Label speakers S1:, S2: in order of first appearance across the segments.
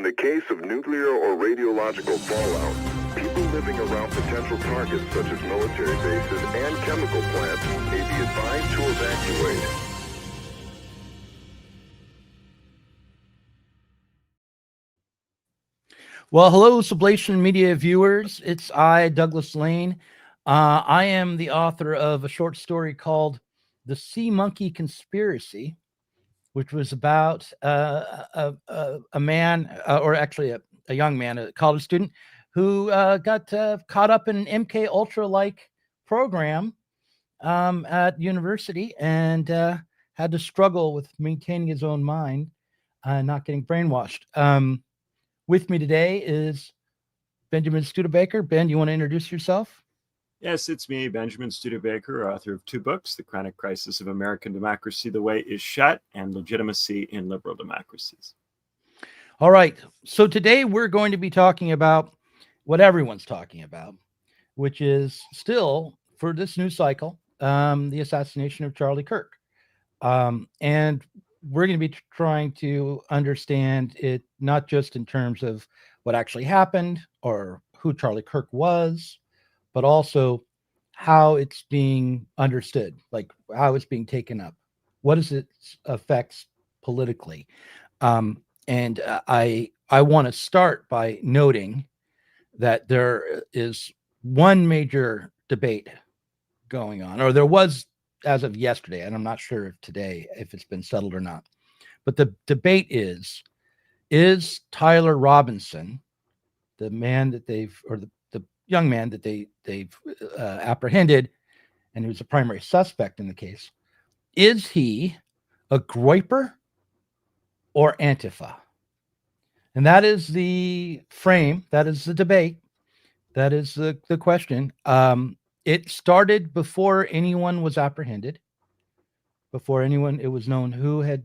S1: In the case of nuclear or radiological fallout, people living around potential targets such as military bases and chemical plants may be advised to evacuate.
S2: Well, hello, Sublation Media viewers. It's I, Douglas Lain. I am the author of a short story called The Sea Monkey Conspiracy, which was about a man, or actually a young man, a college student, who got caught up in an MK Ultra-like program at university and had to struggle with maintaining his own mind and not getting brainwashed. With me today is Benjamin Studebaker. Ben, you want to introduce yourself?
S3: Yes, it's me, Benjamin Studebaker, author of 2 books, The Chronic Crisis of American Democracy, The Way Is Shut, and Legitimacy in Liberal Democracies.
S2: All right. So today we're going to be talking about what everyone's talking about, which is still, for this news cycle, the assassination of Charlie Kirk. And we're going to be trying to understand it, not just in terms of what actually happened or who Charlie Kirk was, but also how it's being understood, like how it's being taken up. What is its effects politically? And I want to start by noting that there is one major debate going on, or there was as of yesterday, and I'm not sure if today, if it's been settled or not. But the debate is Tyler Robinson, the man that the young man that they've apprehended, and who's a primary suspect in the case, is he a groyper or Antifa? And that is the frame, that is the debate, that is the question. It started before anyone was apprehended, before anyone, it was known who had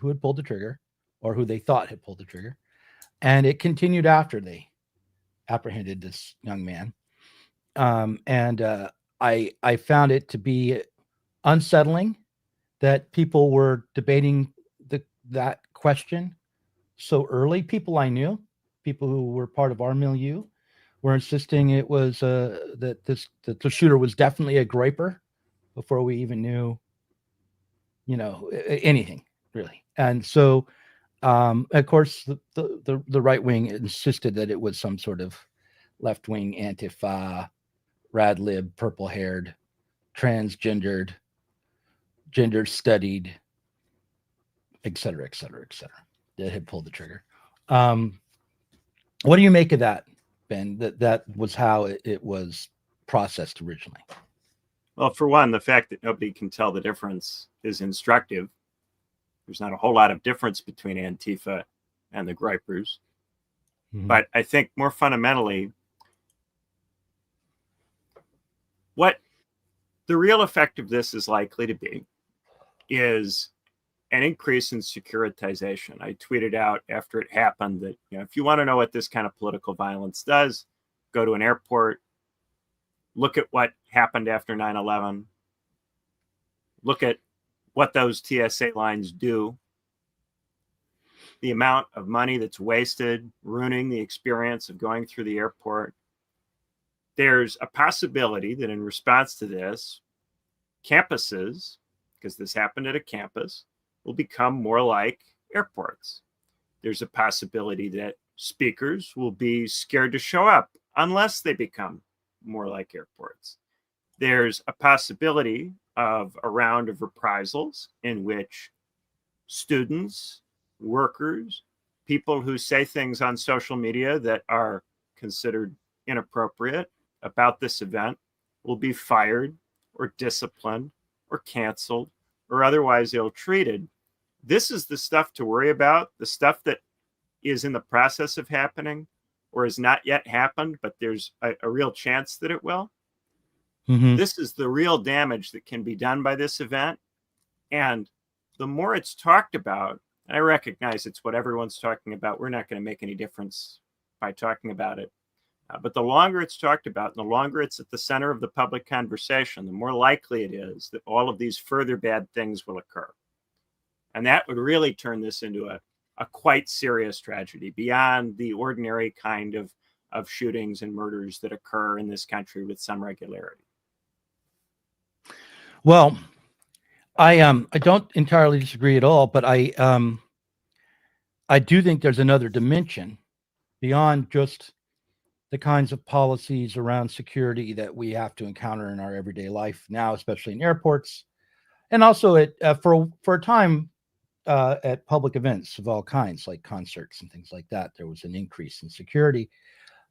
S2: pulled the trigger, or who they thought had pulled the trigger. And it continued after they apprehended this young man. I found it to be unsettling that people were debating that question so early. People I knew, people who were part of our milieu, were insisting it was that the shooter was definitely a groyper before we even knew, anything really. And so, of course, the right wing insisted that it was some sort of left wing Antifa, rad lib, purple haired, transgendered, gender studied, et cetera, that had pulled the trigger. What do you make of that, Ben? That was how it was processed originally.
S3: Well, for one, the fact that nobody can tell the difference is instructive. There's not a whole lot of difference between Antifa and the groypers. Mm-hmm. But I think more fundamentally, what the real effect of this is likely to be is an increase in securitization. I tweeted out after it happened that, if you want to know what this kind of political violence does, go to an airport, look at what happened after 9/11, look at what those TSA lines do, the amount of money that's wasted, ruining the experience of going through the airport. There's a possibility that in response to this, campuses, because this happened at a campus, will become more like airports. There's a possibility that speakers will be scared to show up unless they become more like airports. There's a possibility of a round of reprisals in which students, workers, people who say things on social media that are considered inappropriate about this event will be fired or disciplined or canceled or otherwise ill-treated. This is the stuff to worry about, the stuff that is in the process of happening or has not yet happened, but there's a real chance that it will. Mm-hmm. This is the real damage that can be done by this event. And the more it's talked about, and I recognize it's what everyone's talking about, we're not going to make any difference by talking about it. But the longer it's talked about, and the longer it's at the center of the public conversation, the more likely it is that all of these further bad things will occur. And that would really turn this into a a quite serious tragedy beyond the ordinary kind of shootings and murders that occur in this country with some regularity.
S2: Well, I don't entirely disagree at all, but I do think there's another dimension beyond just the kinds of policies around security that we have to encounter in our everyday life now, especially in airports, and also at for a time at public events of all kinds, like concerts and things like that. There was an increase in security.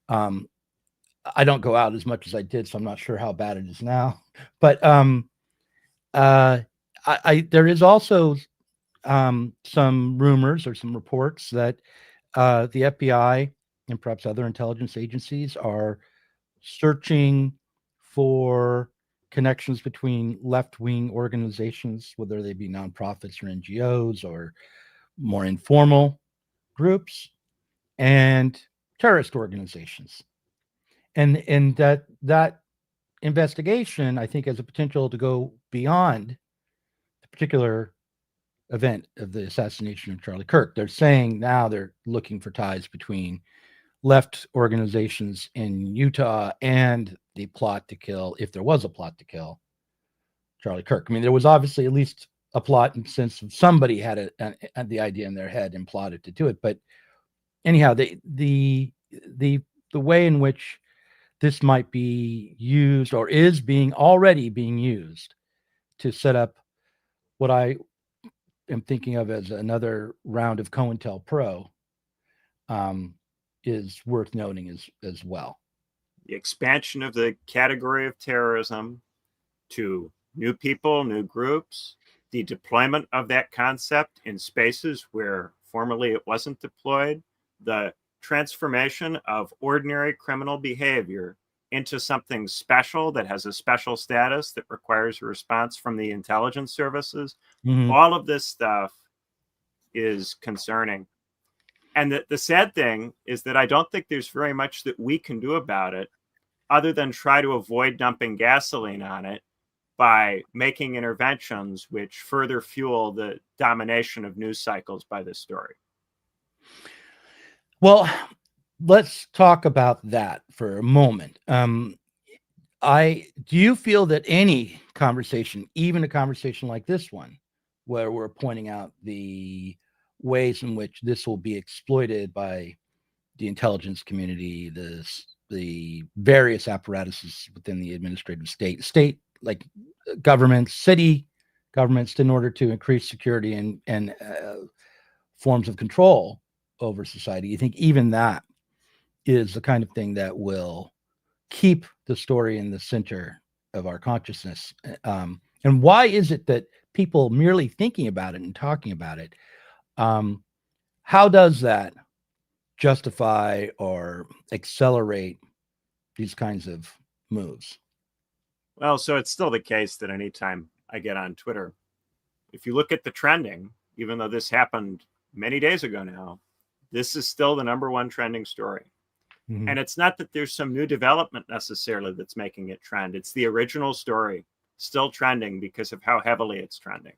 S2: I don't go out as much as I did, so I'm not sure how bad it is now. But there is also some rumors or some reports that the FBI and perhaps other intelligence agencies are searching for connections between left-wing organizations, whether they be nonprofits or NGOs or more informal groups, and terrorist organizations. And that investigation, I think, has a potential to go beyond the particular event of the assassination of Charlie Kirk. They're saying now they're looking for ties between left organizations in Utah and the plot to kill, if there was a plot to kill Charlie Kirk. I mean, there was obviously at least a plot in the sense of somebody had the idea in their head and plotted to do it. But anyhow, the way in which this might be used or is already being used to set up what I am thinking of as another round of COINTELPRO is worth noting as well.
S3: The expansion of the category of terrorism to new people, new groups, the deployment of that concept in spaces where formerly it wasn't deployed, the transformation of ordinary criminal behavior into something special that has a special status that requires a response from the intelligence services.
S2: Mm-hmm.
S3: All of this stuff is concerning. And the sad thing is that I don't think there's very much that we can do about it other than try to avoid dumping gasoline on it by making interventions which further fuel the domination of news cycles by this story.
S2: Well, let's talk about that for a moment. Do you feel that any conversation, even a conversation like this one, where we're pointing out the ways in which this will be exploited by the intelligence community, the various apparatuses within the administrative state like governments, city governments, in order to increase security and forms of control over society, you think even that is the kind of thing that will keep the story in the center of our consciousness? And why is it that people merely thinking about it and talking about it, how does that justify or accelerate these kinds of moves?
S3: Well, so it's still the case that anytime I get on Twitter, if you look at the trending, even though this happened many days ago now, this is still the number one trending story. Mm-hmm. And it's not that there's some new development necessarily that's making it trend. It's the original story still trending because of how heavily it's trending.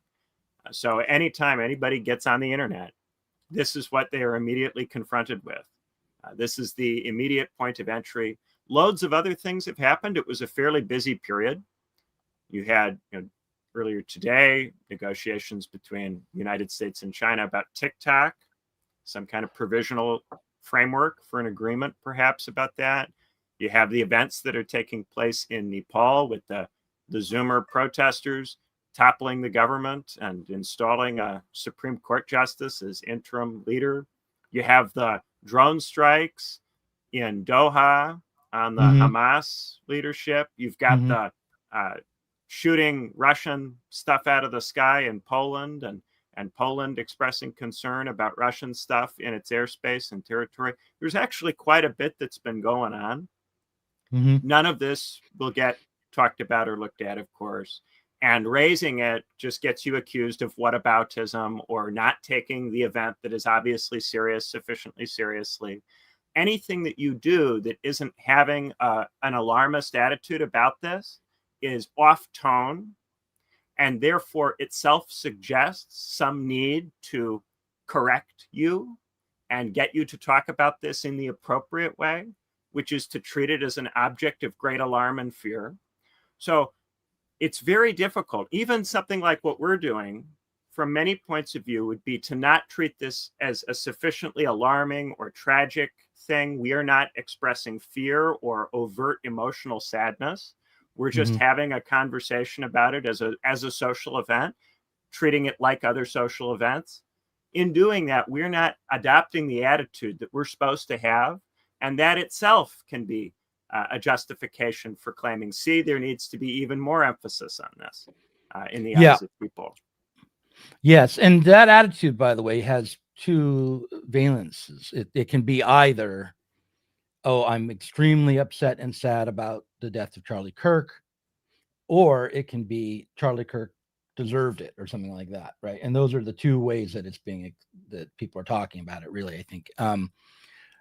S3: So anytime anybody gets on the internet, this is what they are immediately confronted with. This is the immediate point of entry. Loads of other things have happened. It was a fairly busy period. You had, earlier today, negotiations between the United States and China about TikTok, some kind of provisional framework for an agreement, perhaps, about that. You have the events that are taking place in Nepal with the Zoomer protesters toppling the government and installing a Supreme Court justice as interim leader. You have the drone strikes in Doha on the Hamas leadership. You've got the shooting Russian stuff out of the sky in Poland, and Poland expressing concern about Russian stuff in its airspace and territory. There's actually quite a bit that's been going on. None of this will get talked about or looked at, of course. And raising it just gets you accused of whataboutism or not taking the event that is obviously serious sufficiently seriously. Anything that you do that isn't having an alarmist attitude about this is off tone, and therefore itself suggests some need to correct you and get you to talk about this in the appropriate way, which is to treat it as an object of great alarm and fear. So it's very difficult. Even something like what we're doing, from many points of view, would be to not treat this as a sufficiently alarming or tragic thing. We are not expressing fear or overt emotional sadness. We're just having a conversation about it as a social event, treating it like other social events. In doing that, we're not adopting the attitude that we're supposed to have, and that itself can be a justification for claiming, see, there needs to be even more emphasis on this in the eyes of people.
S2: Yes, and that attitude, by the way, has two valences. It can be either, oh, I'm extremely upset and sad about the death of Charlie Kirk, or it can be Charlie Kirk deserved it or something like that, right? And those are the two ways that that people are talking about it, really, I think.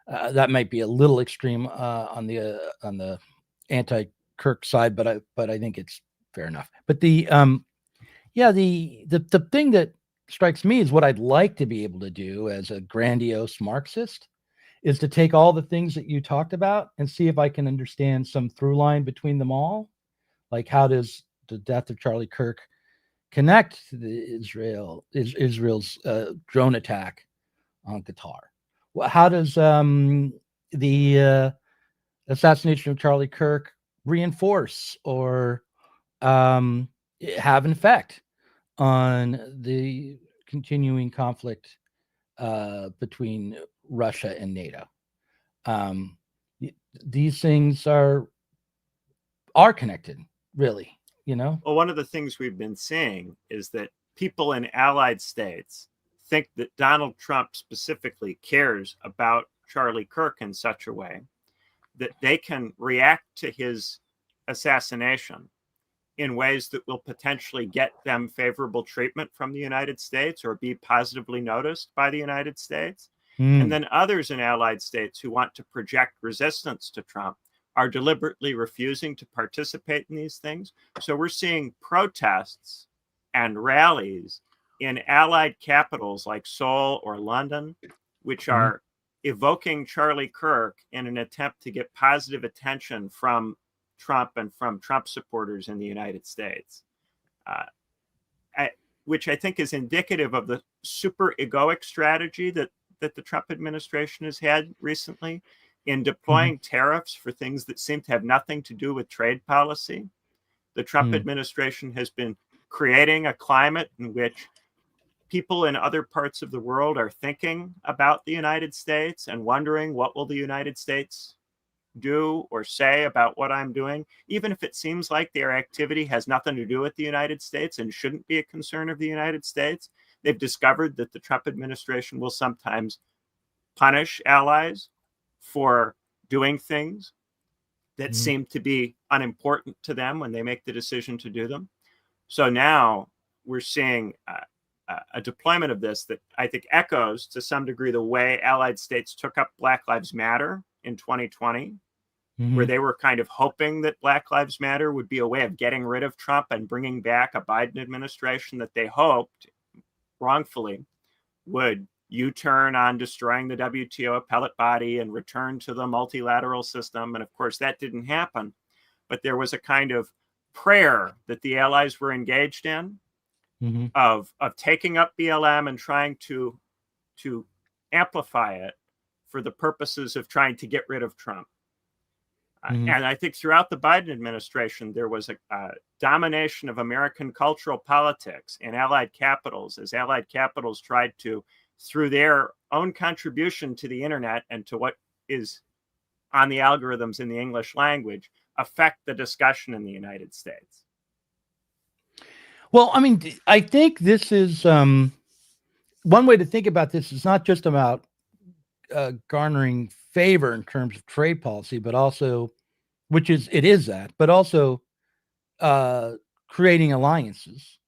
S2: That might be a little extreme on the anti-Kirk side, but I think it's fair enough. But the thing that strikes me is what I'd like to be able to do as a grandiose Marxist is to take all the things that you talked about and see if I can understand some through line between them all. Like, how does the death of Charlie Kirk connect to Israel's drone attack on Qatar? Well, how does the assassination of Charlie Kirk reinforce or have an effect on the continuing conflict between Russia and NATO? These things are connected, really, you know?
S3: Well, one of the things we've been seeing is that people in allied states think that Donald Trump specifically cares about Charlie Kirk in such a way that they can react to his assassination in ways that will potentially get them favorable treatment from the United States or be positively noticed by the United States. And then others in allied states who want to project resistance to Trump are deliberately refusing to participate in these things. So we're seeing protests and rallies in allied capitals like Seoul or London, which are evoking Charlie Kirk in an attempt to get positive attention from Trump and from Trump supporters in the United States, which I think is indicative of the super egoic strategy that the Trump administration has had recently in deploying tariffs for things that seem to have nothing to do with trade policy. The Trump administration has been creating a climate in which people in other parts of the world are thinking about the United States and wondering, what will the United States do or say about what I'm doing, even if it seems like their activity has nothing to do with the United States and shouldn't be a concern of the United States. They've discovered that the Trump administration will sometimes punish allies for doing things that seem to be unimportant to them when they make the decision to do them. So now we're seeing a deployment of this that I think echoes to some degree the way allied states took up Black Lives Matter in 2020, where they were kind of hoping that Black Lives Matter would be a way of getting rid of Trump and bringing back a Biden administration that they hoped, wrongfully, would U-turn on destroying the WTO appellate body and return to the multilateral system. And of course, that didn't happen. But there was a kind of prayer that the allies were engaged in of taking up BLM and trying to amplify it for the purposes of trying to get rid of Trump. And I think throughout the Biden administration, there was a domination of American cultural politics in allied capitals, as allied capitals tried to, through their own contribution to the internet and to what is on the algorithms in the English language, affect the discussion in the United States.
S2: Well, I mean, I think this is one way to think about this is not just about garnering favor in terms of trade policy, but also, but also creating alliances,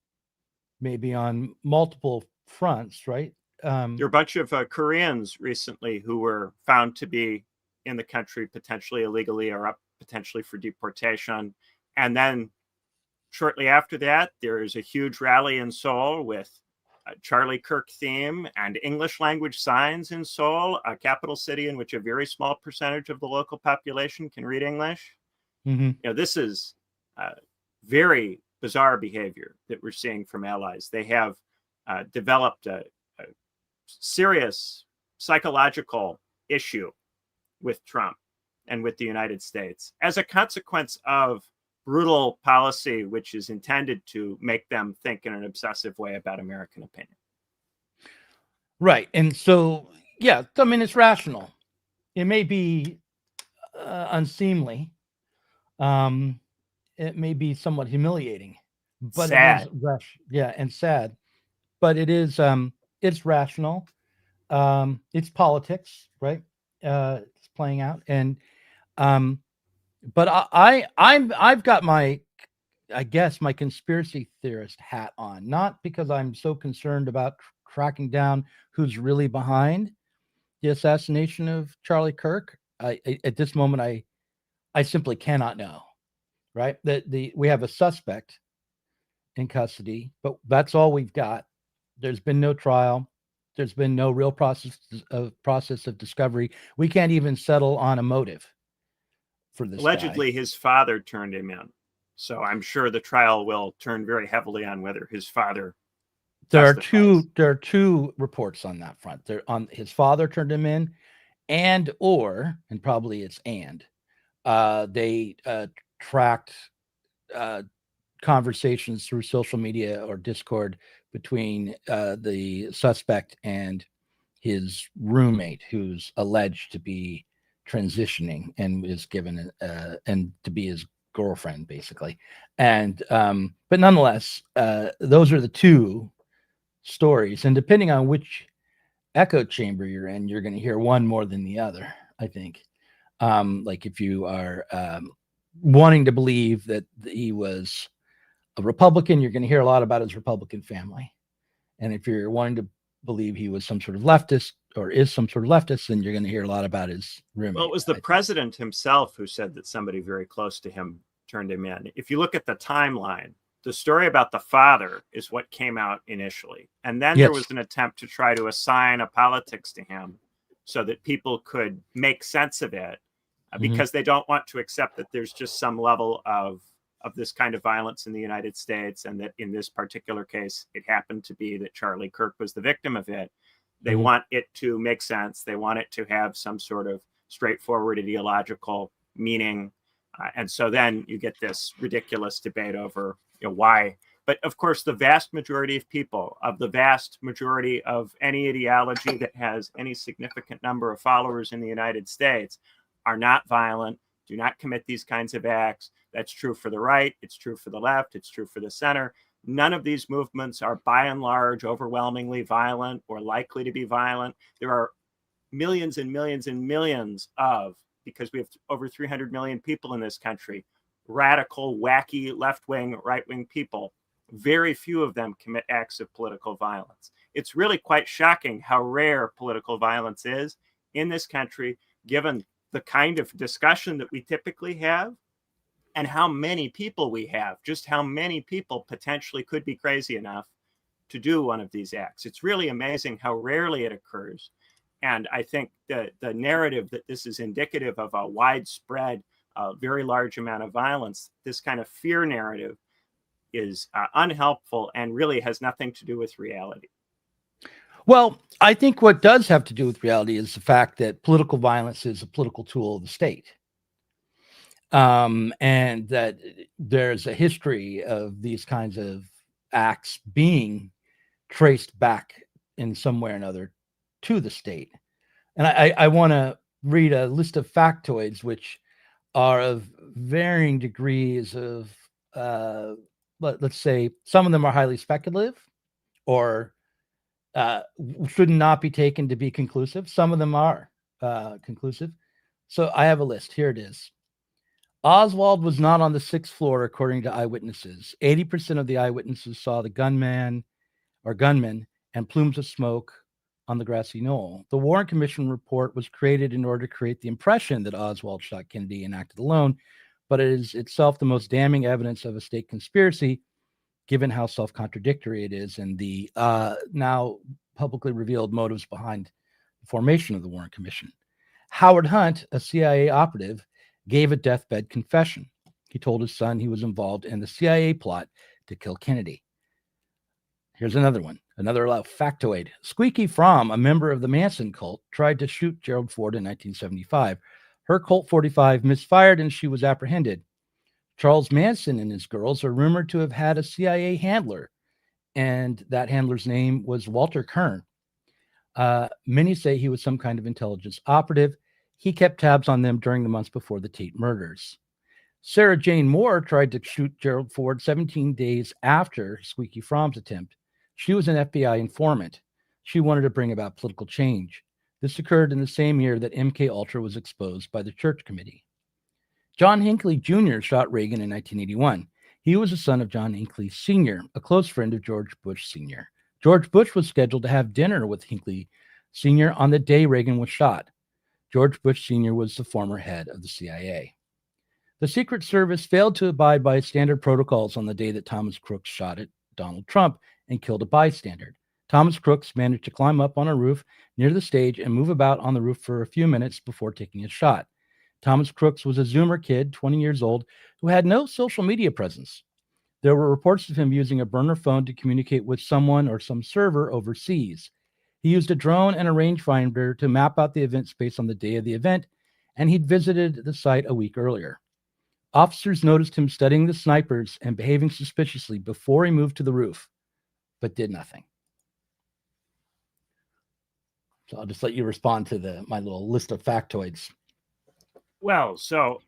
S2: maybe on multiple fronts, right?
S3: There are a bunch of Koreans recently who were found to be in the country potentially illegally or up potentially for deportation. And then shortly after that, there is a huge rally in Seoul with Charlie Kirk theme and English language signs in Seoul, a capital city in which a very small percentage of the local population can read English. This is very bizarre behavior that we're seeing from allies. They have developed a serious psychological issue with Trump and with the United States as a consequence of brutal policy, which is intended to make them think in an obsessive way about American opinion.
S2: Right. And so, yeah, I mean, it's rational. It may be unseemly. It may be somewhat humiliating, but
S3: sad.
S2: And sad. But it is it's rational. It's politics, right? It's playing out. And but I've got my, I guess, my conspiracy theorist hat on, not because I'm so concerned about tracking down who's really behind the assassination of Charlie Kirk. At this moment, I simply cannot know, right? We have a suspect in custody, but that's all we've got. There's been no trial. There's been no real process of discovery. We can't even settle on a motive for this.
S3: Allegedly, his father turned him in. So I'm sure the trial will turn very heavily on whether his father.
S2: There are two reports on that front. There on his father turned him in, and probably it's they tracked conversations through social media or Discord between the suspect and his roommate, who's alleged to be transitioning and is given and to be his girlfriend, basically. And but nonetheless, those are the two stories, and depending on which echo chamber you're in, you're going to hear one more than the other, I think. Like if you are wanting to believe that he was a Republican, you're going to hear a lot about his Republican family. And if you're wanting to believe he was some sort of leftist or is some sort of leftist, then you're going to hear a lot about his roommate.
S3: Well, it was the president himself who said that somebody very close to him turned him in. If you look at the timeline, the story about the father is what came out initially. And then there was an attempt to try to assign a politics to him so that people could make sense of it, because they don't want to accept that there's just some level of this kind of violence in the United States, and that in this particular case, it happened to be that Charlie Kirk was the victim of it. They want it to make sense. They want it to have some sort of straightforward ideological meaning. And so then you get this ridiculous debate over why. But of course, the vast majority of people, of the vast majority of any ideology that has any significant number of followers in the United States, are not violent, do not commit these kinds of acts. That's true for the right. It's true for the left. It's true for the center. None of these movements are, by and large, overwhelmingly violent or likely to be violent. There are millions and millions and millions of, because we have over 300 million people in this country, radical, wacky, left-wing, right-wing people. Very few of them commit acts of political violence. It's really quite shocking how rare political violence is in this country, given the kind of discussion that we typically have and how many people we have, just how many people potentially could be crazy enough to do one of these acts. It's really amazing how rarely it occurs. And I think the narrative that this is indicative of a widespread, very large amount of violence, this kind of fear narrative is unhelpful and really has nothing to do with reality.
S2: Well, I think what does have to do with reality is the fact that political violence is a political tool of the state. And that there's a history of these kinds of acts being traced back in some way or another to the state. And I want to read a list of factoids, which are of varying degrees of, let's say, some of them are highly speculative or should not be taken to be conclusive. Some of them are conclusive. So I have a list. Here it is. Oswald was not on the 6th floor, according to eyewitnesses. 80% of the eyewitnesses saw the gunman and plumes of smoke on the grassy knoll. The Warren Commission report was created in order to create the impression that Oswald shot Kennedy and acted alone, but it is itself the most damning evidence of a state conspiracy given how self-contradictory it is and the now publicly revealed motives behind the formation of the Warren Commission. Howard Hunt, a CIA operative, gave a deathbed confession. He told his son he was involved in the CIA plot to kill Kennedy. Here's another one, another factoid. Squeaky Fromm, a member of the Manson cult, tried to shoot Gerald Ford in 1975. Her Colt 45 misfired and she was apprehended. Charles Manson and his girls are rumored to have had a CIA handler, and that handler's name was Walter Kern. Many say he was some kind of intelligence operative. He kept tabs on them during the months before the Tate murders. Sarah Jane Moore tried to shoot Gerald Ford 17 days after Squeaky Fromm's attempt. She was an FBI informant. She wanted to bring about political change. This occurred in the same year that MK Ultra was exposed by the Church Committee. John Hinckley Jr. shot Reagan in 1981. He was the son of John Hinckley Sr., a close friend of George Bush Sr. George Bush was scheduled to have dinner with Hinckley Sr. on the day Reagan was shot. George Bush Sr. was the former head of the CIA. The Secret Service failed to abide by standard protocols on the day that Thomas Crooks shot at Donald Trump and killed a bystander. Thomas Crooks managed to climb up on a roof near the stage and move about on the roof for a few minutes before taking a shot. Thomas Crooks was a Zoomer kid, 20 years old, who had no social media presence. There were reports of him using a burner phone to communicate with someone or some server overseas. He used a drone and a rangefinder to map out the event space on the day of the event, and he'd visited the site a week earlier. Officers noticed him studying the snipers and behaving suspiciously before he moved to the roof, but did nothing. So I'll just let you respond to my little list of factoids.
S3: Well, so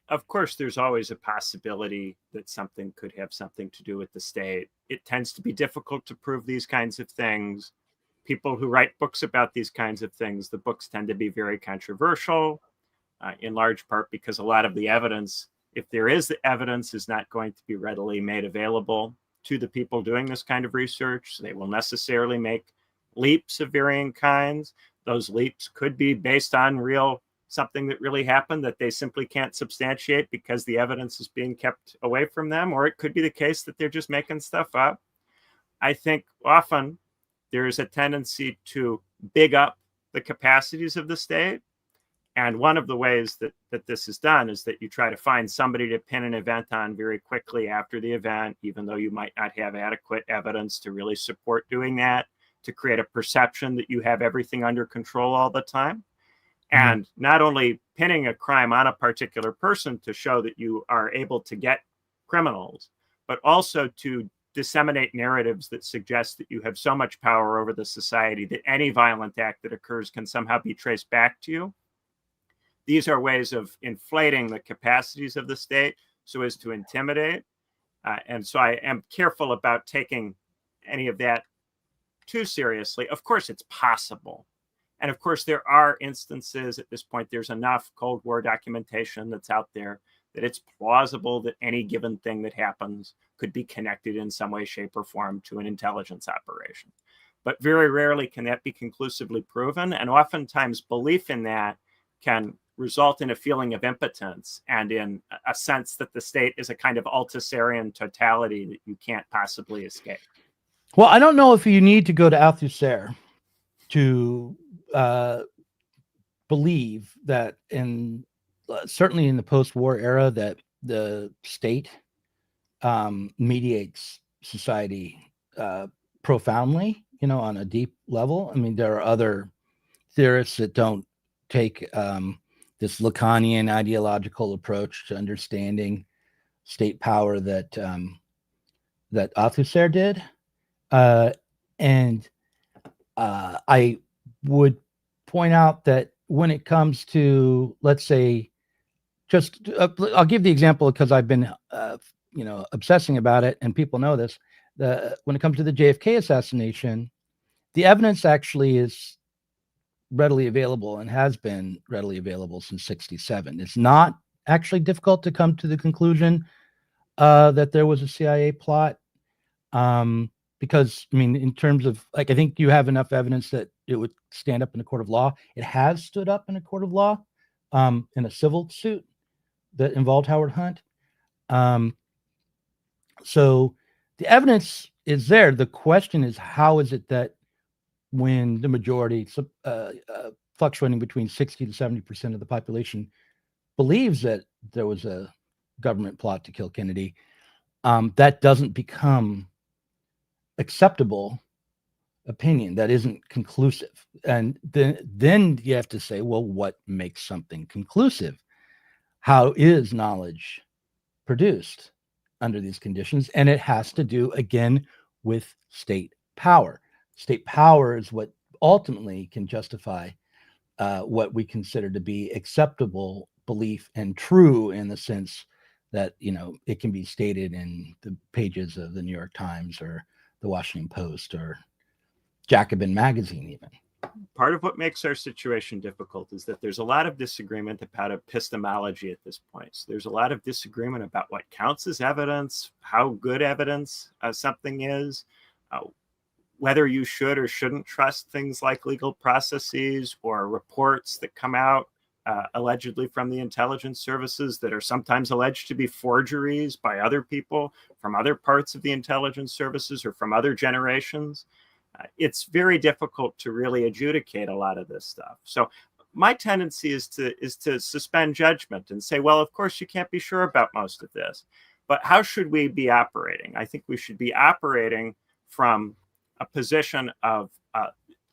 S3: of course, there's always a possibility that something could have something to do with the state. It tends to be difficult to prove these kinds of things. People who write books about these kinds of things, the books tend to be very controversial, in large part because a lot of the evidence, if there is the evidence, is not going to be readily made available to the people doing this kind of research. So they will necessarily make leaps of varying kinds. Those leaps could be based on something that really happened that they simply can't substantiate because the evidence is being kept away from them, or it could be the case that they're just making stuff up. I think often there is a tendency to big up the capacities of the state. And one of the ways that this is done is that you try to find somebody to pin an event on very quickly after the event, even though you might not have adequate evidence to really support doing that, to create a perception that you have everything under control all the time. And not only pinning a crime on a particular person to show that you are able to get criminals, but also to disseminate narratives that suggest that you have so much power over the society that any violent act that occurs can somehow be traced back to you. These are ways of inflating the capacities of the state so as to intimidate. And so I am careful about taking any of that too seriously. Of course, it's possible. And of course, there are instances at this point, there's enough Cold War documentation that's out there that it's plausible that any given thing that happens could be connected in some way, shape, or form to an intelligence operation. But very rarely can that be conclusively proven. And oftentimes belief in that can result in a feeling of impotence and in a sense that the state is a kind of Althuserian totality that you can't possibly escape.
S2: Well, I don't know if you need to go to Althusser to believe that certainly in the post-war era that the state mediates society profoundly, on a deep level. I mean, there are other theorists that don't take this Lacanian ideological approach to understanding state power that Althusser did. And I would point out that when it comes to, let's say, I'll give the example because I've been, obsessing about it, and people know this. When it comes to the JFK assassination, the evidence actually is readily available and has been readily available since 1967. It's not actually difficult to come to the conclusion that there was a CIA plot. Because, I mean, in terms of, I think you have enough evidence that it would stand up in a court of law. It has stood up in a court of law in a civil suit that involved Howard Hunt. So the evidence is there. The question is, how is it that when the majority, fluctuating between 60 to 70% of the population, believes that there was a government plot to kill Kennedy, that doesn't become acceptable opinion, that isn't conclusive. And then you have to say, well, what makes something conclusive? How is knowledge produced under these conditions? And it has to do, again, with state power. State power is what ultimately can justify what we consider to be acceptable belief and true, in the sense that, it can be stated in the pages of the New York Times or the Washington Post or Jacobin magazine even.
S3: Part of what makes our situation difficult is that there's a lot of disagreement about epistemology at this point. So there's a lot of disagreement about what counts as evidence, how good evidence something is, whether you should or shouldn't trust things like legal processes or reports that come out allegedly from the intelligence services that are sometimes alleged to be forgeries by other people from other parts of the intelligence services or from other generations. It's very difficult to really adjudicate a lot of this stuff. So my tendency is to suspend judgment and say, well, of course, you can't be sure about most of this, but how should we be operating? I think we should be operating from a position of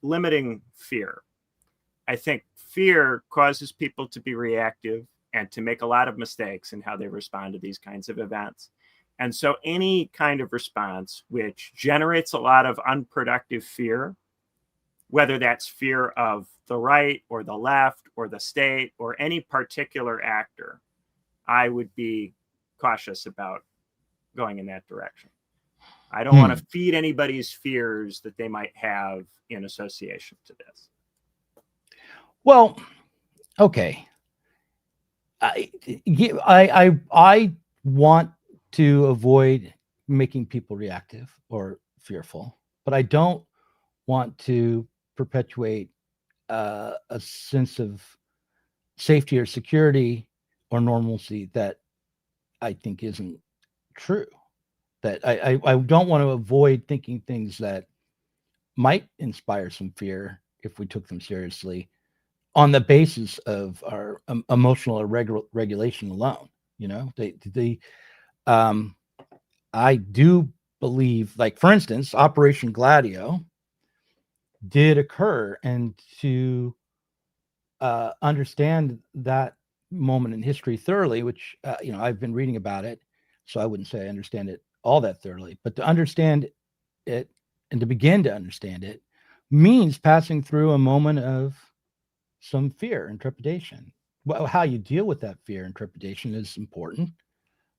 S3: limiting fear. I think fear causes people to be reactive and to make a lot of mistakes in how they respond to these kinds of events. And so any kind of response which generates a lot of unproductive fear, whether that's fear of the right or the left or the state or any particular actor, I would be cautious about going in that direction. I don't want to feed anybody's fears that they might have in association to this.
S2: Well, okay. I want to avoid making people reactive or fearful, but I don't want to perpetuate a sense of safety or security or normalcy that I think isn't true. That I don't want to avoid thinking things that might inspire some fear if we took them seriously on the basis of our emotional regulation alone. I do believe, like, for instance, Operation Gladio did occur, and to understand that moment in history thoroughly, which I've been reading about it, so I wouldn't say I understand it all that thoroughly, but to understand it and to begin to understand it means passing through a moment of some fear and trepidation. Well, how you deal with that fear and trepidation is important.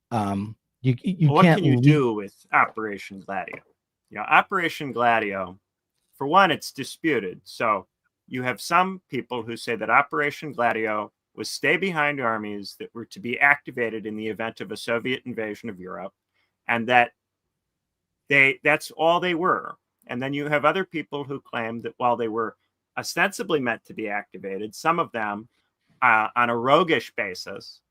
S3: What can you do with Operation Gladio? Operation Gladio, for one, it's disputed. So you have some people who say that Operation Gladio was stay-behind armies that were to be activated in the event of a Soviet invasion of Europe, and that's all they were. And then you have other people who claim that while they were ostensibly meant to be activated, some of them, on a roguish basis,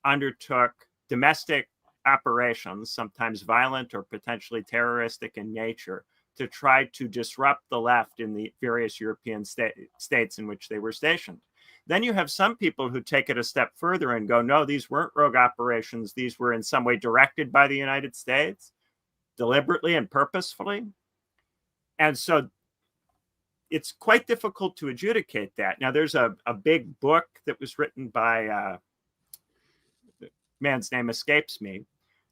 S3: undertook domestic operations, sometimes violent or potentially terroristic in nature, to try to disrupt the left in the various European states in which they were stationed. Then you have some people who take it a step further and go, no, these weren't rogue operations. These were in some way directed by the United States, deliberately and purposefully. And so it's quite difficult to adjudicate that. Now, there's a big book that was written by, the man's name escapes me,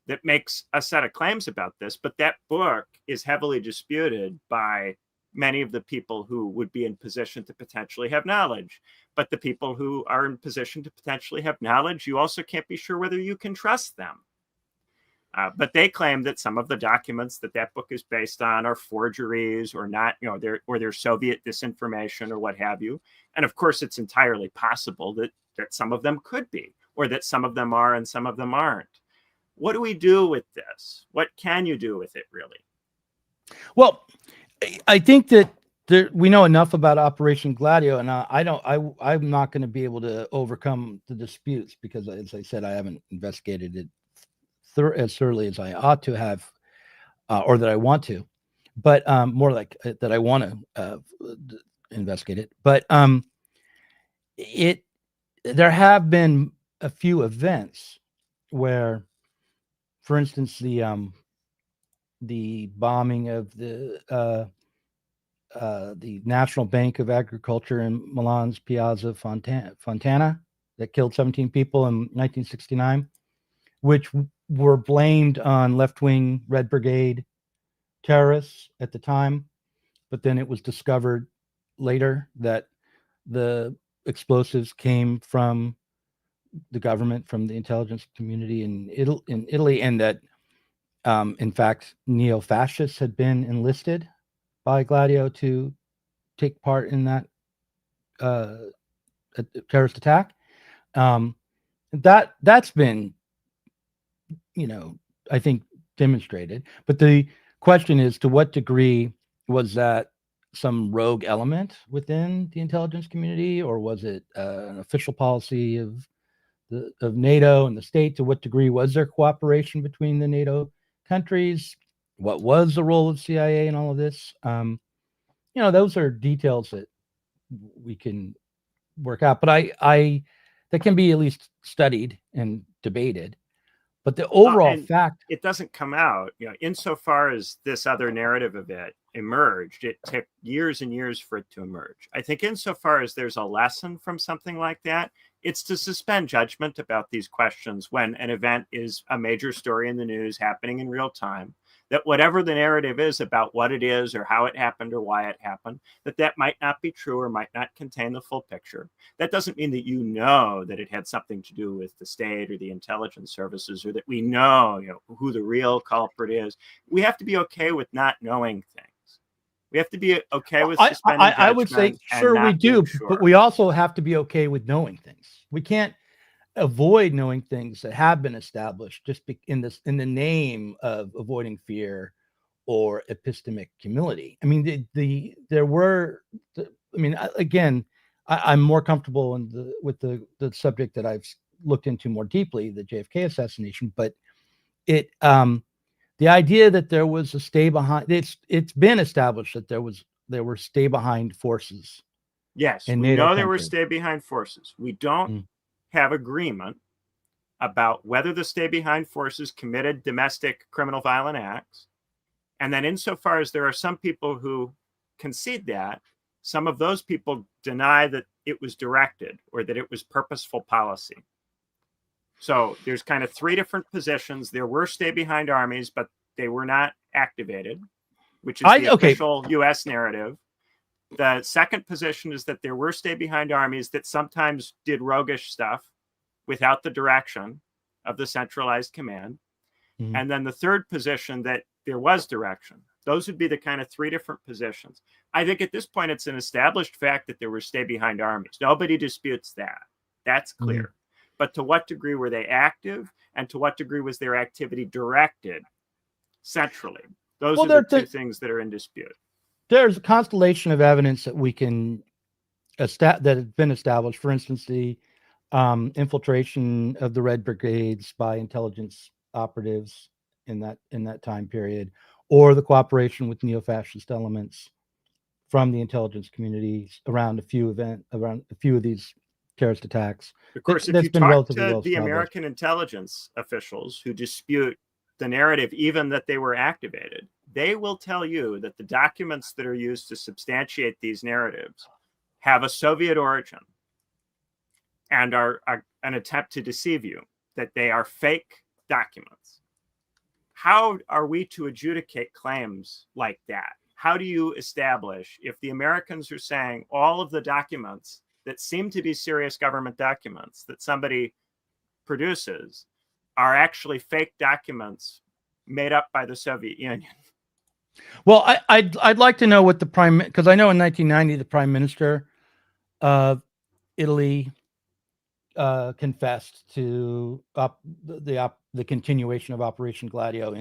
S3: that makes a set of claims about this, but that book is heavily disputed by many of the people who would be in position to potentially have knowledge. But the people who are in position to potentially have knowledge, you also can't be sure whether you can trust them. But they claim that some of the documents that book is based on are forgeries or not, they're Soviet disinformation or what have you. And of course, it's entirely possible that some of them could be, or that some of them are and some of them aren't. What do we do with this? What can you do with it, really?
S2: Well, I think that we know enough about Operation Gladio, and I'm not going to be able to overcome the disputes because, as I said, I haven't investigated it as thoroughly as I ought to have. or that I want to, but more like that I want to investigate it. But there have been a few events where, for instance, the bombing of the National Bank of Agriculture in Milan's Piazza Fontana that killed 17 people in 1969, which were blamed on left-wing Red Brigade terrorists at the time, but then it was discovered later that the explosives came from the government, from the intelligence community in Italy, and that in fact neo-fascists had been enlisted by Gladio to take part in that terrorist attack. That's been, I think, demonstrated. But the question is, to what degree was that some rogue element within the intelligence community, or was it an official policy of NATO and the state? To what degree was there cooperation between the NATO countries? What was the role of CIA in all of this? Those are details that we can work out, but I that can be at least studied and debated. But the overall fact,
S3: it doesn't come out, insofar as this other narrative of it emerged, it took years and years for it to emerge. I think insofar as there's a lesson from something like that, it's to suspend judgment about these questions when an event is a major story in the news happening in real time, that whatever the narrative is about what it is or how it happened or why it happened, that might not be true or might not contain the full picture. That doesn't mean that that it had something to do with the state or the intelligence services, or that we know, who the real culprit is. We have to be okay with not knowing things. We have to be okay with suspending judgment.
S2: I would say, sure, we do, but we also have to be okay with knowing things. We can't avoid knowing things that have been established just in the name of avoiding fear or epistemic humility. I mean, again, I'm more comfortable with the subject that I've looked into more deeply, the JFK assassination, but the idea that there was a stay behind, it's been established that there were stay behind forces.
S3: Yes, we know there were stay behind forces. We don't have agreement about whether the stay behind forces committed domestic criminal violent acts. And then insofar as there are some people who concede that, some of those people deny that it was directed or that it was purposeful policy. So there's kind of three different positions. There were stay behind armies, but they were not activated, which is the official U.S. narrative. The second position is that there were stay behind armies that sometimes did roguish stuff without the direction of the centralized command. Mm-hmm. And then the third position, that there was direction. Those would be the kind of three different positions. I think at this point, it's an established fact that there were stay behind armies. Nobody disputes that. That's clear. Mm-hmm. But to what degree were they active, and to what degree was their activity directed centrally? Those are the two things that are in dispute.
S2: There's a constellation of evidence that we can that have been established. For instance, the infiltration of the Red Brigades by intelligence operatives in that time period, or the cooperation with neo-fascist elements from the intelligence communities around a few of these terrorist attacks.
S3: Of course, if you talk to the American intelligence officials who dispute the narrative, even that they were activated, they will tell you that the documents that are used to substantiate these narratives have a Soviet origin and are an attempt to deceive you, that they are fake documents. How are we to adjudicate claims like that? How do you establish, if the Americans are saying all of the documents that seem to be serious government documents that somebody produces are actually fake documents made up by the Soviet Union?
S2: Well, I'd like to know what because I know in 1990 the Prime Minister of Italy confessed to the continuation of Operation Gladio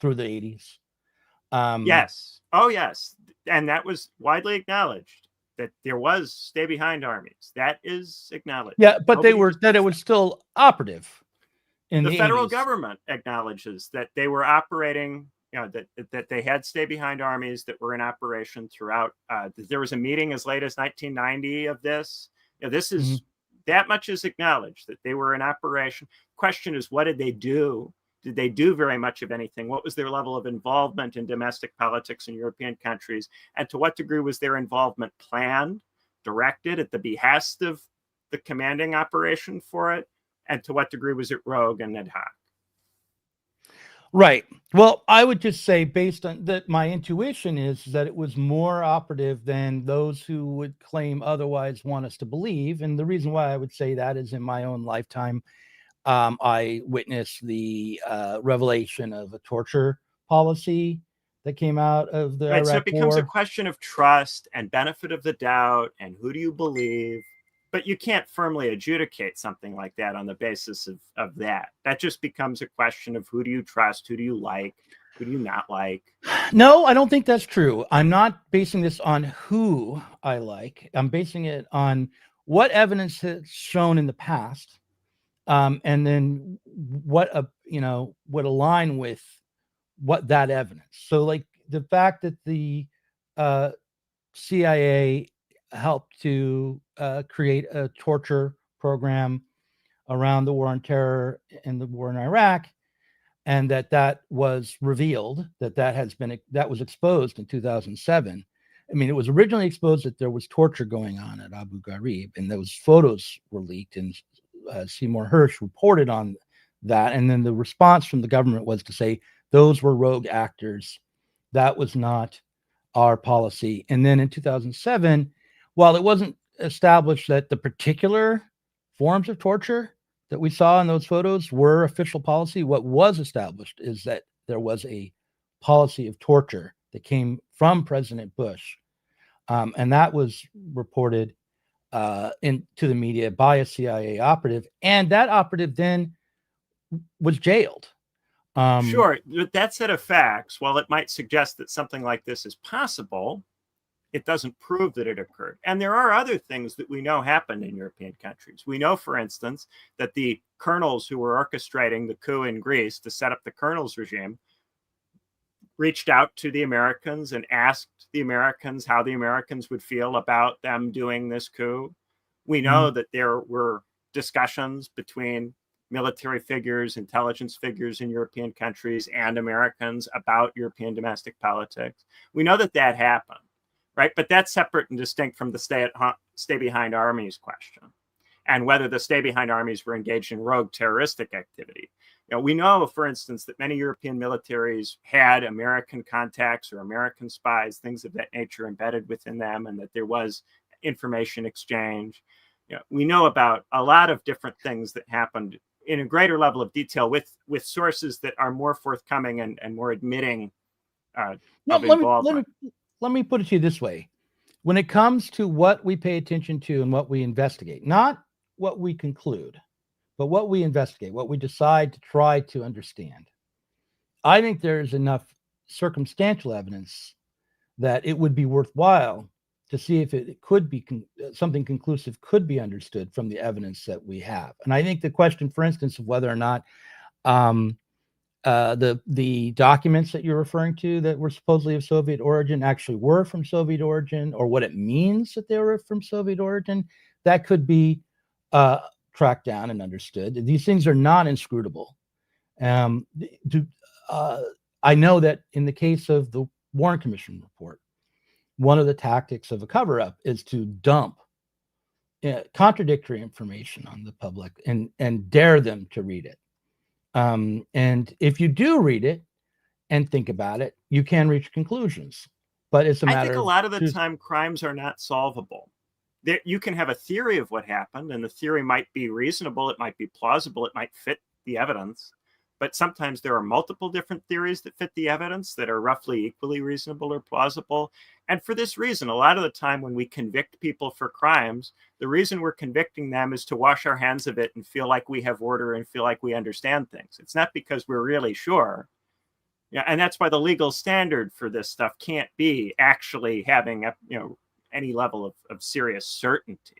S2: through the 80s.
S3: Yes. Oh, yes. And that was widely acknowledged, that there was stay behind armies. That is acknowledged.
S2: Yeah, but it was still operative.
S3: The federal government acknowledges that they were operating that they had stay behind armies that were in operation throughout. There was a meeting as late as 1990 of this. This is that much is acknowledged that they were in operation. Question is, what did they do? Did they do very much of anything? What was their level of involvement in domestic politics in European countries? And to what degree was their involvement planned, directed at the behest of the commanding operation for it? And to what degree was it rogue and ad hoc?
S2: Right. Well, I would just say, based on that, my intuition is that it was more operative than those who would claim otherwise want us to believe. And the reason why I would say that is, in my own lifetime, I witnessed the revelation of a torture policy that came out of the Iraq
S3: So it becomes
S2: War.
S3: a question of trust and benefit of the doubt and who do you believe. But you can't firmly adjudicate something like that on the basis of that. That just becomes a question of who do you trust, who do you like, who do you not like.
S2: No, I don't think that's true. I'm not basing this on who I like. I'm basing it on what evidence has shown in the past, and then what would align with what that evidence. So, like the fact that the CIA helped to create a torture program around the war on terror and the war in Iraq, and that was revealed, that was exposed in 2007. I mean, it was originally exposed that there was torture going on at Abu Ghraib, and those photos were leaked, and Seymour Hersh reported on that. And then the response from the government was to say those were rogue actors. That was not our policy. And then in 2007, while it wasn't established that the particular forms of torture that we saw in those photos were official policy, what was established is that there was a policy of torture that came from President Bush. And that was reported into the media by a CIA operative. And that operative then was jailed.
S3: Sure, but that set of facts, while it might suggest that something like this is possible, it doesn't prove that it occurred. And there are other things that we know happened in European countries. We know, for instance, that the colonels who were orchestrating the coup in Greece to set up the colonels regime reached out to the Americans and asked the Americans how the Americans would feel about them doing this coup. We know that there were discussions between military figures, intelligence figures in European countries and Americans about European domestic politics. We know that that happened, right? But that's separate and distinct from the stay behind armies question and whether the stay behind armies were engaged in rogue terroristic activity. We know, for instance, that many European militaries had American contacts or American spies, things of that nature embedded within them, and that there was information exchange. We know about a lot of different things that happened in a greater level of detail with sources that are more forthcoming and more admitting of involvement.
S2: Let me put it to you this way. When it comes to what we pay attention to and what we investigate, not what we conclude, but what we investigate, what we decide to try to understand, I think there's enough circumstantial evidence that it would be worthwhile to see if it could be something conclusive could be understood from the evidence that we have. And I think the question, for instance, of whether or not the documents that you're referring to that were supposedly of Soviet origin actually were from Soviet origin, or what it means that they were from Soviet origin, that could be tracked down and understood. These things are not inscrutable. I know that in the case of the Warren Commission report, one of the tactics of a cover-up is to dump contradictory information on the public and dare them to read it. And if you do read it and think about it, you can reach conclusions. But it's a matter.
S3: I think a lot of the time crimes are not solvable. You can have a theory of what happened, and the theory might be reasonable, it might be plausible, it might fit the evidence. But sometimes there are multiple different theories that fit the evidence that are roughly equally reasonable or plausible. And for this reason, a lot of the time when we convict people for crimes, the reason we're convicting them is to wash our hands of it and feel like we have order and feel like we understand things. It's not because we're really sure. And that's why the legal standard for this stuff can't be actually having any level of serious certainty.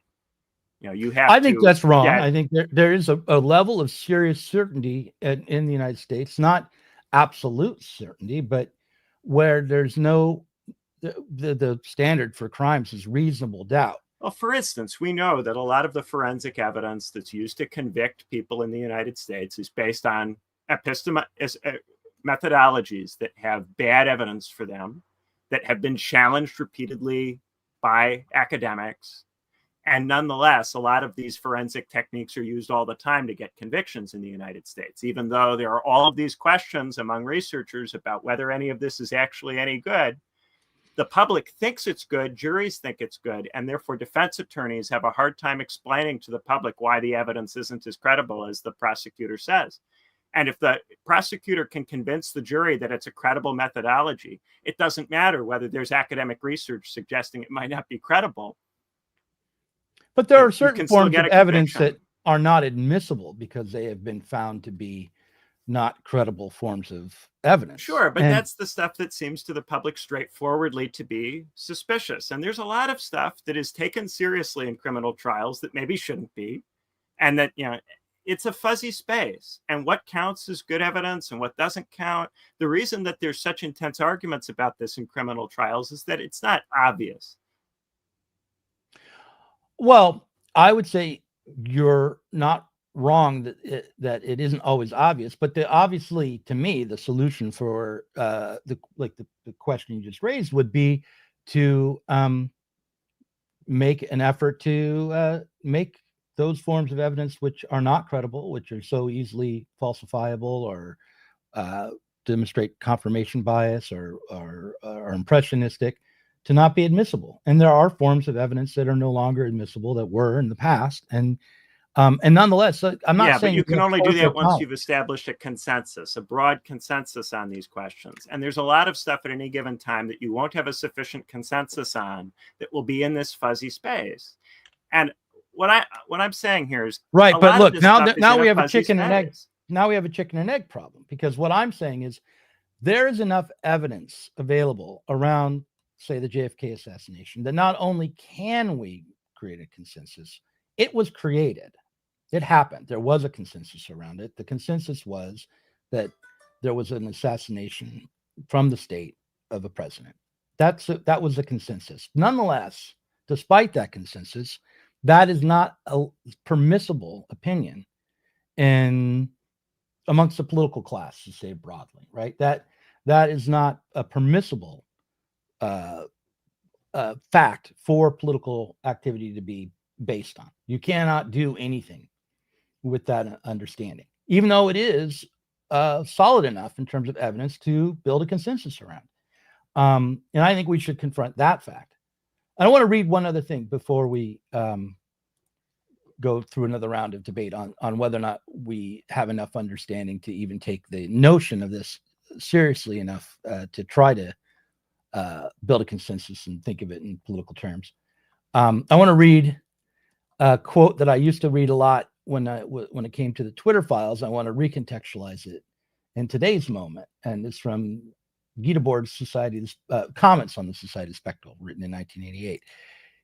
S3: You have.
S2: I think that's wrong. I think there is a level of serious certainty in the United States, not absolute certainty, but where there's no the standard for crimes is reasonable doubt.
S3: Well, for instance, we know that a lot of the forensic evidence that's used to convict people in the United States is based on methodologies that have bad evidence for them, that have been challenged repeatedly by academics. And nonetheless, a lot of these forensic techniques are used all the time to get convictions in the United States, even though there are all of these questions among researchers about whether any of this is actually any good. The public thinks it's good, juries think it's good, and therefore defense attorneys have a hard time explaining to the public why the evidence isn't as credible as the prosecutor says. And if the prosecutor can convince the jury that it's a credible methodology, it doesn't matter whether there's academic research suggesting it might not be credible.
S2: But there are certain forms of evidence that are not admissible because they have been found to be not credible forms of evidence.
S3: Sure, but that's the stuff that seems to the public straightforwardly to be suspicious. And there's a lot of stuff that is taken seriously in criminal trials that maybe shouldn't be. And that, it's a fuzzy space. And what counts as good evidence and what doesn't count. The reason that there's such intense arguments about this in criminal trials is that it's not obvious.
S2: Well, I would say you're not wrong that it isn't always obvious, but obviously, to me, the solution for the question you just raised would be to make an effort to make those forms of evidence which are not credible, which are so easily falsifiable or demonstrate confirmation bias or impressionistic, to not be admissible. And there are forms of evidence that are no longer admissible that were in the past. And nonetheless, I'm not saying
S3: but you can only do that once you've established a consensus, a broad consensus on these questions. And there's a lot of stuff at any given time that you won't have a sufficient consensus on that will be in this fuzzy space. And what I'm saying here is
S2: right. But look, now we have a chicken and egg. Now we have a chicken and egg problem, because what I'm saying is there is enough evidence available around, say, the JFK assassination, that not only can we create a consensus, it was created. It happened. There was a consensus around it. The consensus was that there was an assassination from the state of a president. That was the consensus. Nonetheless, despite that consensus, that is not a permissible opinion amongst the political class, to say broadly, right? That is not a permissible fact for political activity to be based on. You cannot do anything with that understanding, even though it is solid enough in terms of evidence to build a consensus around. And I think we should confront that fact. I want to read one other thing before we go through another round of debate on whether or not we have enough understanding to even take the notion of this seriously enough to try to build a consensus and think of it in political terms. I want to read a quote that I used to read a lot when it came to the Twitter files. I want to recontextualize it in today's moment, and it's from Gita Board's comments on the Society of Spectacle, written in 1988.